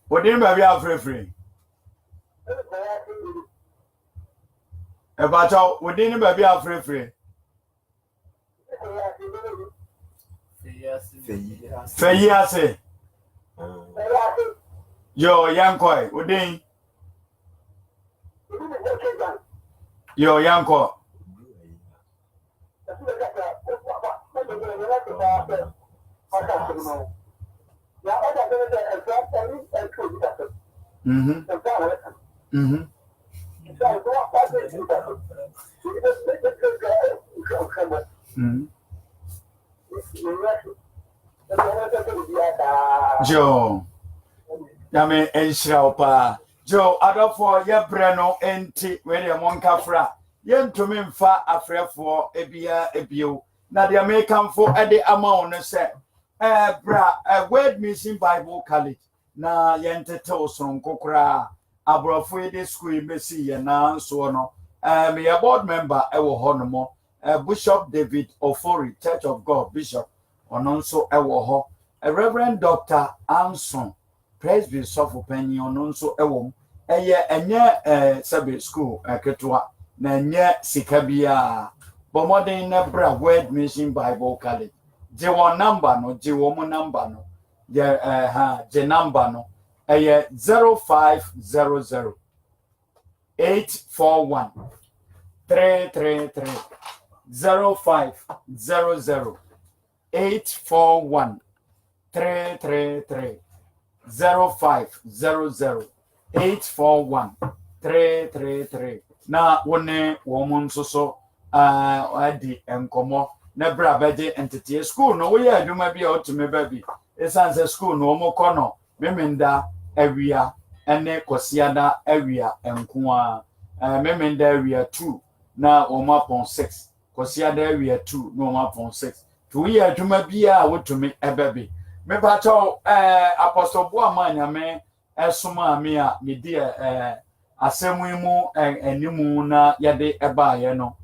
What did you be free? About how we didn't be free. Feyase. Yo, young boy, Udin. Yo, young boy. Joe, Yame Enshaupa. Joe, other for your breno enti when you monkafra. Yen to me fa afre for ebio. Na the American for a amount say. Word missing Bible college. Na yente toson kokra. Abrofo de school mesi na so no. Me a board member ewo honomo. Bishop David Ofori, Church of God, Bishop. Ononso ewo ho. Reverend Dr. Anson, Presby Sofo Penny ononso ewo. Enye Sabbath school ketwa na enye sikabia. Bomoden na bra Word Mission Bible College. Je won number no, je wo mo number no. Je number no. 0500 841 333 0500 841 333 0500 841 333 na wone womun so adi enkomo na bra beje entity school no we aduma bia otime baby esanse school no mo kono memenda awia ene kosiada awia enkoa memenda awia 2 na omapon 6 kosiada awia 2 na omapon 6 to ye aduma bia wotumi ebaby me ba cho apostle Boamanya me esoma me a me di asemu mu enimu na yade ebaaye no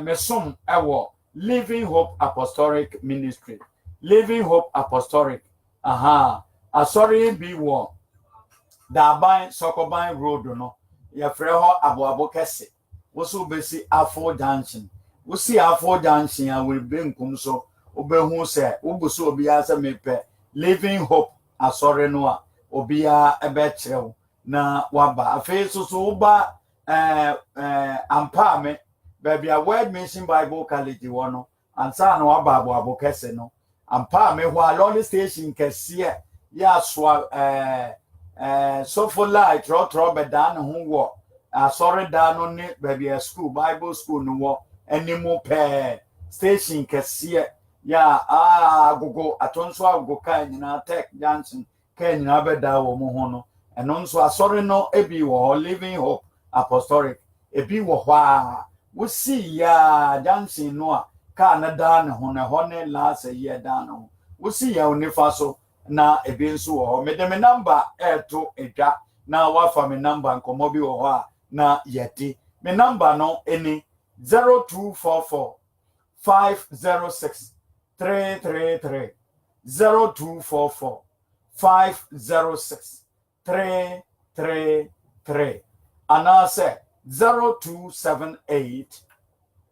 mesom ewo Living Hope Apostolic Ministry. Living Hope Apostolic. Sorry be wo. Daban Sokoban Road no. Ya freho abo kese. Woso besi Afo Junction. Wosi Afo Junction a we be nkum so obehu se wobuso obi asa mepe Living Hope asori no a obi a ebe kirew na waba afi so uba ampame baby a Word Mission Bible College wono ansa na waba abo kese no ampame ho a lonely station kese ya so so for light tro be dan ho wo asori dan no ne baby a school Bible school no wo animu pe station kese ya gogo atonso agogo kan nyina Tech Johnson kan nyina beda wo mo ho no eno nso asori no ebi wo Living Hope Apostolic ebi wo hwa wo si ya Johnson no a ka na da ne ho na ho ne last year da no wo si ya onifa so na ebi nso wo me de me number to edwa na wafa me number nkomo bi wo ho a na yɛde me number no any 0244 506 333 0244 506 333 and I say 0278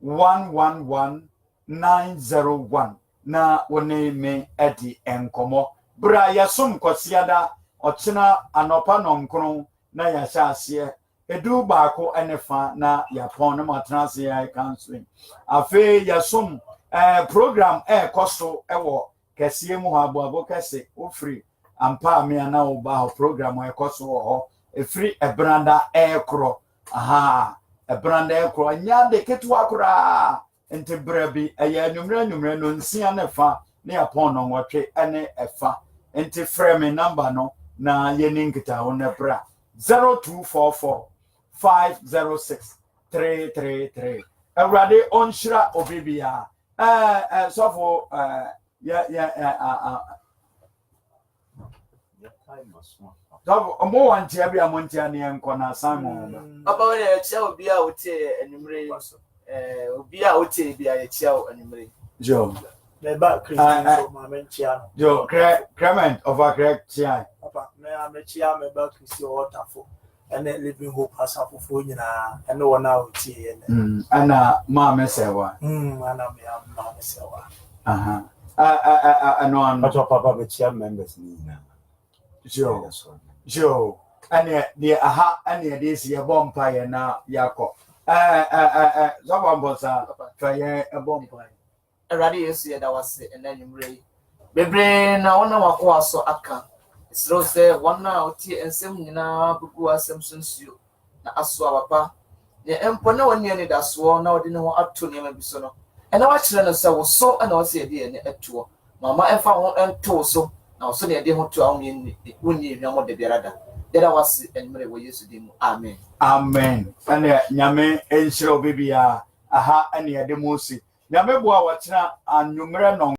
111 901 na wone me edi enkomo bra yasum kwasiada ochina anopa nonkron na yahya ase edu baako enefa na yapon na matranse ya counseling afi yasum program koso ewo kese mu abo kese ofri ampa me na oba ho program koso ho efri ebranda ekro aha ebranda ekro nya de ketu akura ente brabi aya nwumra no nsia na fa na yapon no nwotwe ene efa ente frame number no na yeni nkita wo na bra 0244 506 333 awrade onshira obibia so for so mo wanti abia monti ane enko na Simon Papa we ya chia obi a wote enumre obi a wote bia ya chia enumre Jo Me ba Christian so ma men chia no. Jo Clement over correct chia Papa me chia me ba Christian Waterfall. Ene Living Hope asafofo nyina ene wona otie ene. Ana ma mesewa. Ana me ma mesewa. Aha. No an But Papa be chia members ni na. Jo. Ane de aha ane de si e bompa ye na yakọ. Zabambosa faye e bompa. Erade Yesu ya da wase enanumre bebre na wona wako aso aka isro se wona otie ensem nyina bugu asem sunsuo na aso abapa ne empo na woni ani da so na wode ne ho ato ne ma biso no ena wa kire no se wo so na wo se de ne atuo mama efa ho ento so na wo so ne de ho to a woni ehwa de biarada de da wase enumre wo Yesu di mu amen Amen. Ane nyame enhyira obibia aha ane de mo si nyame boa wachina anwumre no